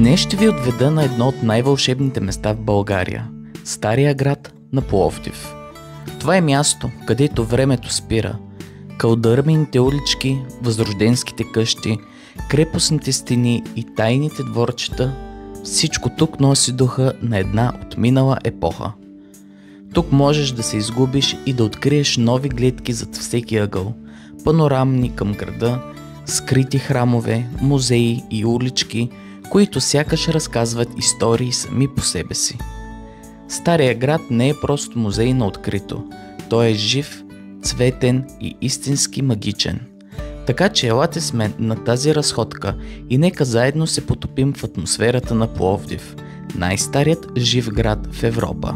Днес ще ви отведа на едно от най-вълшебните места в България – Стария град на Пловдив. Това е място, където времето спира. Кълдърмените улички, възрожденските къщи, крепостните стени и тайните дворчета – всичко тук носи духа на една отминала епоха. Тук можеш да се изгубиш и да откриеш нови гледки зад всеки ъгъл, панорамни към града, скрити храмове, музеи и улички, които сякаш разказват истории сами по себе си. Стария град не е просто музей на открито, той е жив, цветен и истински магичен. Така че елате с мен на тази разходка и нека заедно се потопим в атмосферата на Пловдив, най-старият жив град в Европа.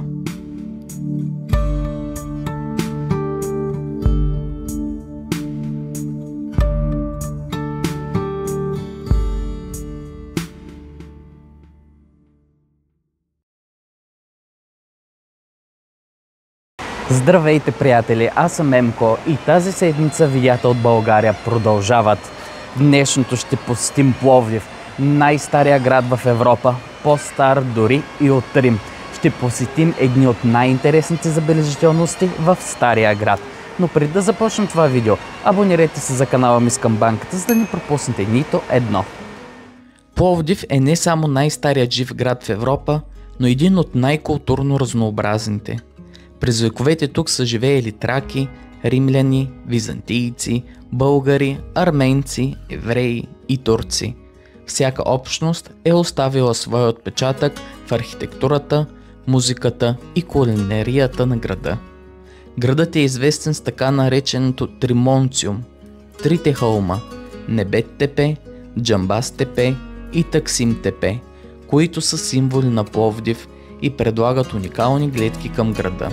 Здравейте, приятели! Аз съм Емко и тази седмица видеята от България продължават. Днешното ще посетим Пловдив, най-стария град в Европа, по-стар дори и от Рим. Ще посетим едни от най-интересните забележителности в Стария град. Но преди да започнем това видео, абонирайте се за канала ми с камбанката, за да не пропуснете нито едно. Пловдив е не само най-старият жив град в Европа, но един от най-културно разнообразните. През вековете тук са живеели траки, римляни, византийци, българи, арменци, евреи и турци. Всяка общност е оставила своя отпечатък в архитектурата, музиката и кулинарията на града. Градът е известен с така нареченото Тримонциум, трите хълма, Небет тепе, Джамбаз тепе и Таксим тепе, които са символи на Пловдив и предлагат уникални гледки към града.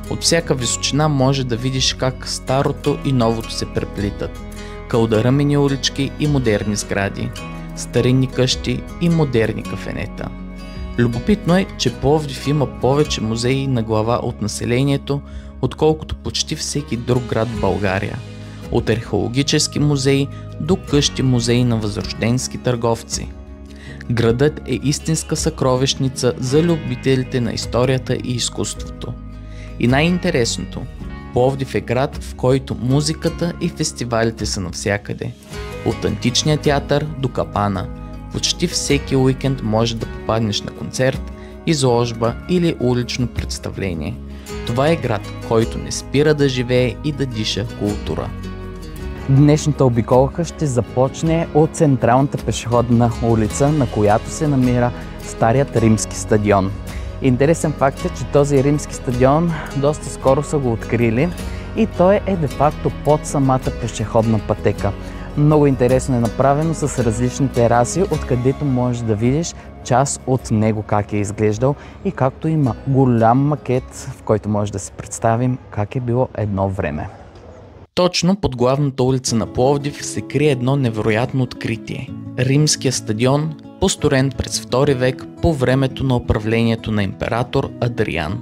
От всяка височина може да видиш как старото и новото се преплитат. Кълдърмени улички и модерни сгради, старинни къщи и модерни кафенета. Любопитно е, че Пловдив има повече музеи на глава от населението, отколкото почти всеки друг град в България. От археологически музеи до къщи музеи на възрожденски търговци. Градът е истинска съкровищница за любителите на историята и изкуството. И най-интересното, Пловдив е град, в който музиката и фестивалите са навсякъде. От античния театър до капана, почти всеки уикенд може да попаднеш на концерт, изложба или улично представление. Това е град, който не спира да живее и да диша култура. Днешната обиколка ще започне от централната пешеходна улица, на която се намира старият римски стадион. Интересен факт е, че този римски стадион доста скоро са го открили и той е де-факто под самата пешеходна пътека. Много интересно е направено с различни тераси, откъдето можеш да видиш част от него как е изглеждал и както има голям макет, в който може да си представим как е било едно време. Точно под главната улица на Пловдив се крие едно невероятно откритие – Римския стадион, построен през II век по времето на управлението на император Адриан.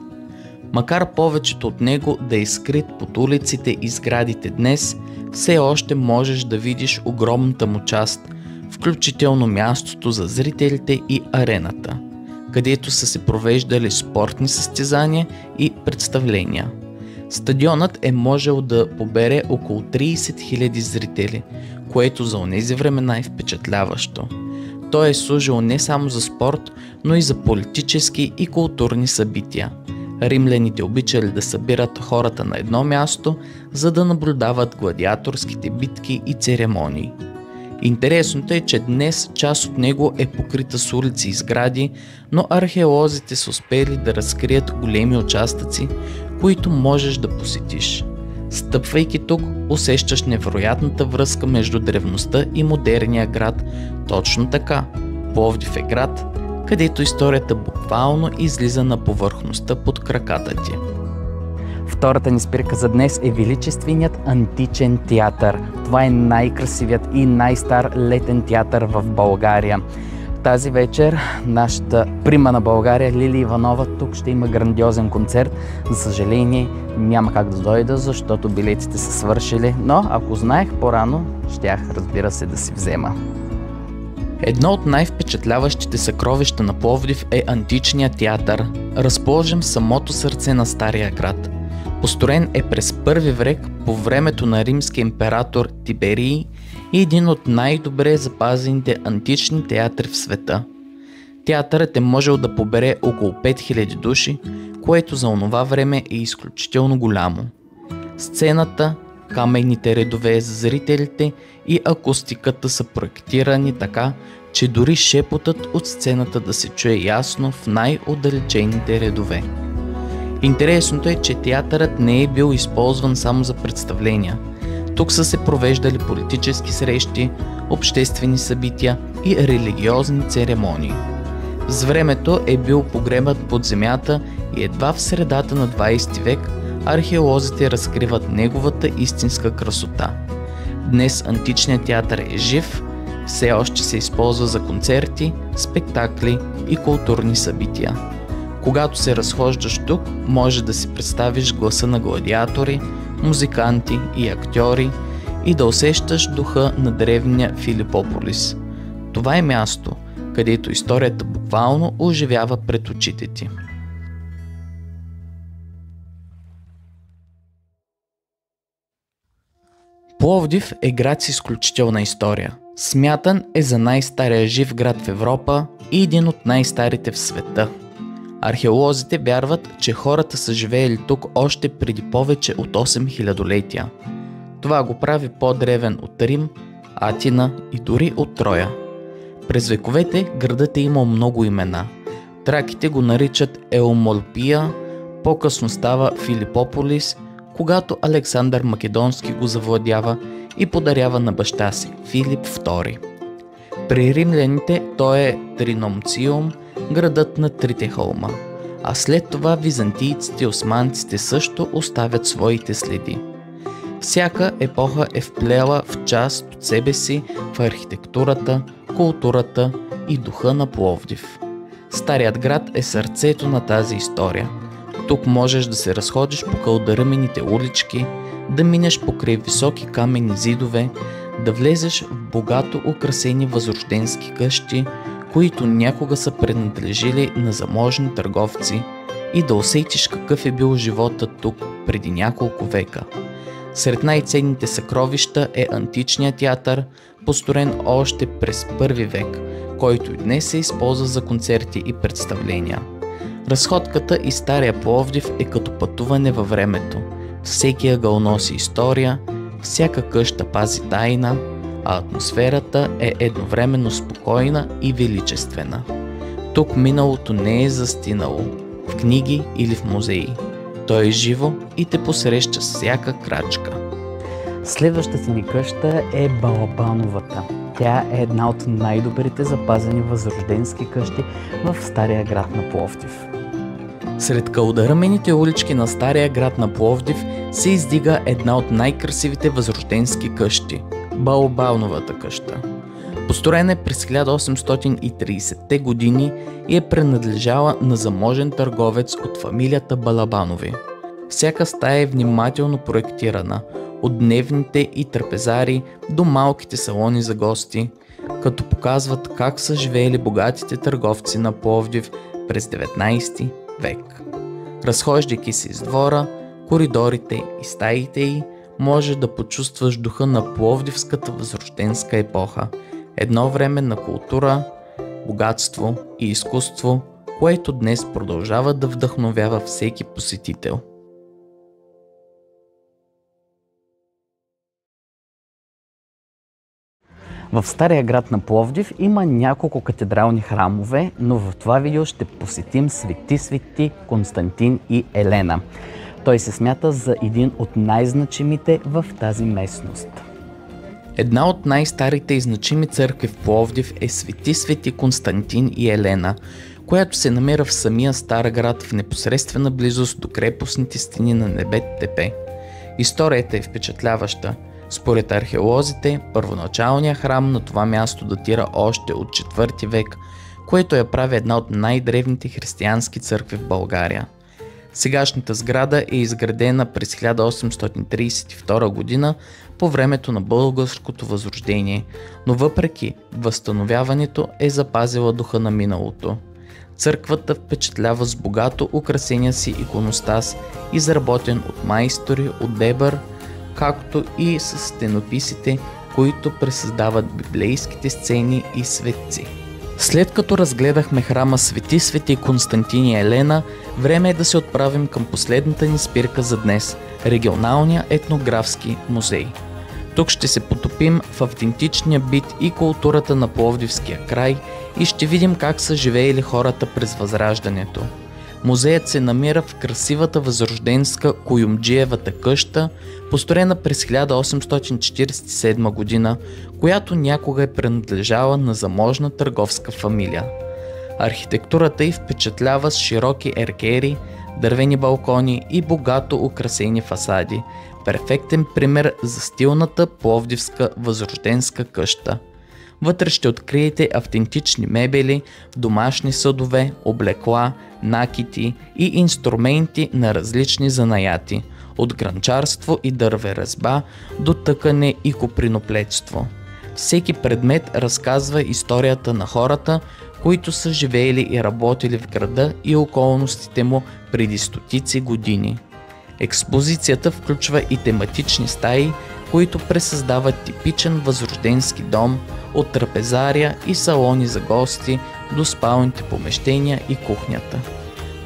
Макар повечето от него да е скрит под улиците и сградите днес, все още можеш да видиш огромната му част, включително мястото за зрителите и арената, където са се провеждали спортни състезания и представления. Стадионът е можел да побере около 30 000 зрители, което за онези времена е впечатляващо. Той е служил не само за спорт, но и за политически и културни събития. Римляните обичали да събират хората на едно място, за да наблюдават гладиаторските битки и церемонии. Интересното е, че днес част от него е покрита с улици и сгради, но археолозите са успели да разкрият големи участъци, които можеш да посетиш. Стъпвайки тук, усещаш невероятната връзка между древността и модерния град. Точно така, Пловдив е град, където историята буквално излиза на повърхността под краката ти. Втората ни спирка за днес е величественият античен театър. Това е най-красивият и най-стар летен театър в България. Тази вечер нашата прима на България Лили Иванова тук ще има грандиозен концерт. За съжаление няма как да дойда, защото билетите са свършили, но ако знаех по-рано, щях, разбира се, да си взема. Едно от най-впечатляващите съкровища на Пловдив е античният театър, разположен в самото сърце на Стария град. Построен е през първи век по времето на римския император Тиберий и един от най-добре запазените антични театри в света. Театърът е можел да побере около 5000 души, което за онова време е изключително голямо. Сцената, каменните редове за зрителите и акустиката са проектирани така, че дори шепотът от сцената да се чуе ясно в най-отдалечените редове. Интересното е, че театърът не е бил използван само за представления. Тук са се провеждали политически срещи, обществени събития и религиозни церемонии. С времето е бил погребан под земята и едва в средата на 20 век археолозите разкриват неговата истинска красота. Днес античният театър е жив, все още се използва за концерти, спектакли и културни събития. Когато се разхождаш тук, може да си представиш гласа на гладиатори, музиканти и актьори и да усещаш духа на древния Филипополис. Това е място, където историята буквално оживява пред очите ти. Пловдив е град с изключителна история. Смятан е за най-стария жив град в Европа и един от най-старите в света. Археолозите вярват, че хората са живеели тук още преди повече от 8000 летия. Това го прави по-древен от Рим, Атина и дори от Троя. През вековете градът е имал много имена. Траките го наричат Еумолпия, по-късно става Филипополис, когато Александър Македонски го завладява и подарява на баща си, Филип II. При римляните той е Триномциум, градът на трите холма, а след това византийците и османците също оставят своите следи. Всяка епоха е вплела в част от себе си в архитектурата, културата и духа на Пловдив. Старият град е сърцето на тази история. Тук можеш да се разходиш по кълдъръмените улички, да минеш покрай високи каменни зидове, да влезеш в богато украсени възрожденски къщи, които някога са принадлежили на заможни търговци, и да усетиш какъв е бил животът тук преди няколко века. Сред най-ценните съкровища е античният театър, построен още през първи век, който и днес се използва за концерти и представления. Разходката из Стария Пловдив е като пътуване във времето. Всеки ъгъл носи история, всяка къща пази тайна, а атмосферата е едновременно спокойна и величествена. Тук миналото не е застинало в книги или в музеи. То е живо и те посреща с всяка крачка. Следващата ни къща е Балабановата. Тя е една от най-добрите запазени възрожденски къщи в Стария град на Пловдив. Сред кълдъръмените улички на Стария град на Пловдив се издига една от най-красивите възрожденски къщи – Балабановата къща. Построена е през 1830-те години и е принадлежала на заможен търговец от фамилията Балабанови. Всяка стая е внимателно проектирана, от дневните и трапезари до малките салони за гости, като показват как са живеели богатите търговци на Пловдив през 19 век. Разхождайки се из двора, коридорите и стаите й, може да почувстваш духа на пловдивската възрожденска епоха, едно време на култура, богатство и изкуство, което днес продължава да вдъхновява всеки посетител. В Стария град на Пловдив има няколко катедрални храмове, но в това видео ще посетим Свети Константин и Елена. Той се смята за един от най-значимите в тази местност. Една от най-старите и значими църкви в Пловдив е Свети Константин и Елена, която се намира в самия Стар град в непосредствена близост до крепостните стени на Небет тепе. Историята е впечатляваща. Според археолозите, първоначалният храм на това място датира още от 4 век, което я прави една от най-древните християнски църкви в България. Сегашната сграда е изградена през 1832 година по времето на Българското възрождение, но въпреки възстановяването е запазила духа на миналото. Църквата впечатлява с богато украсения си иконостас, изработен от майстори от Бебър, както и с стенописите, които пресъздават библейските сцени и светци. След като разгледахме храма Свети Константин и Елена, време е да се отправим към последната ни спирка за днес – Регионалния етнографски музей. Тук ще се потопим в автентичния бит и културата на Пловдивския край и ще видим как са живеели хората през Възраждането. Музеят се намира в красивата възрожденска Куюмджиевата къща, построена през 1847 година, която някога е принадлежала на заможна търговска фамилия. Архитектурата й впечатлява с широки еркери, дървени балкони и богато украсени фасади. Перфектен пример за стилната пловдивска възрожденска къща. Вътре ще откриете автентични мебели, домашни съдове, облекла, накити и инструменти на различни занаяти, от гранчарство и дърверезба до тъкане и коприноплетство. Всеки предмет разказва историята на хората, които са живеели и работили в града и околностите му преди стотици години. Експозицията включва и тематични стаи, които пресъздават типичен възрожденски дом, от трапезария и салони за гости до спалните помещения и кухнята.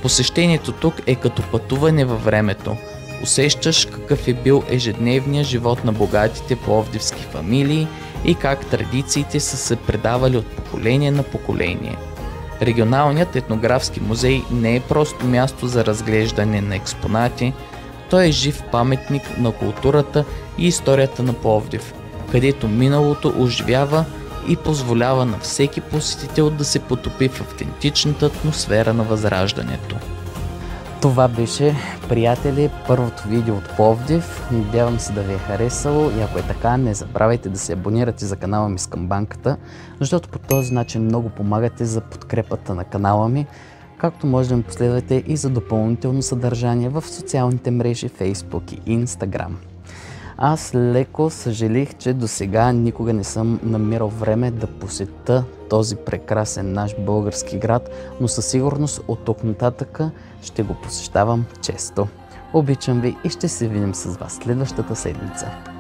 Посещението тук е като пътуване във времето. Усещаш какъв е бил ежедневният живот на богатите пловдивски фамилии и как традициите са се предавали от поколение на поколение. Регионалният етнографски музей не е просто място за разглеждане на експонати, той е жив паметник на културата и историята на Пловдив, където миналото оживява и позволява на всеки посетител да се потопи в автентичната атмосфера на Възраждането. Това беше, приятели, първото видео от Пловдив. Надявам се да ви е харесало и ако е така, не забравяйте да се абонирате за канала ми с камбанката, защото по този начин много помагате за подкрепата на канала ми, както може да ме последвате и за допълнително съдържание в социалните мрежи Facebook и Instagram. Аз леко съжалих, че до сега никога не съм намирал време да посета този прекрасен наш български град, но със сигурност от тук нататък ще го посещавам често. Обичам ви и ще се видим с вас следващата седмица.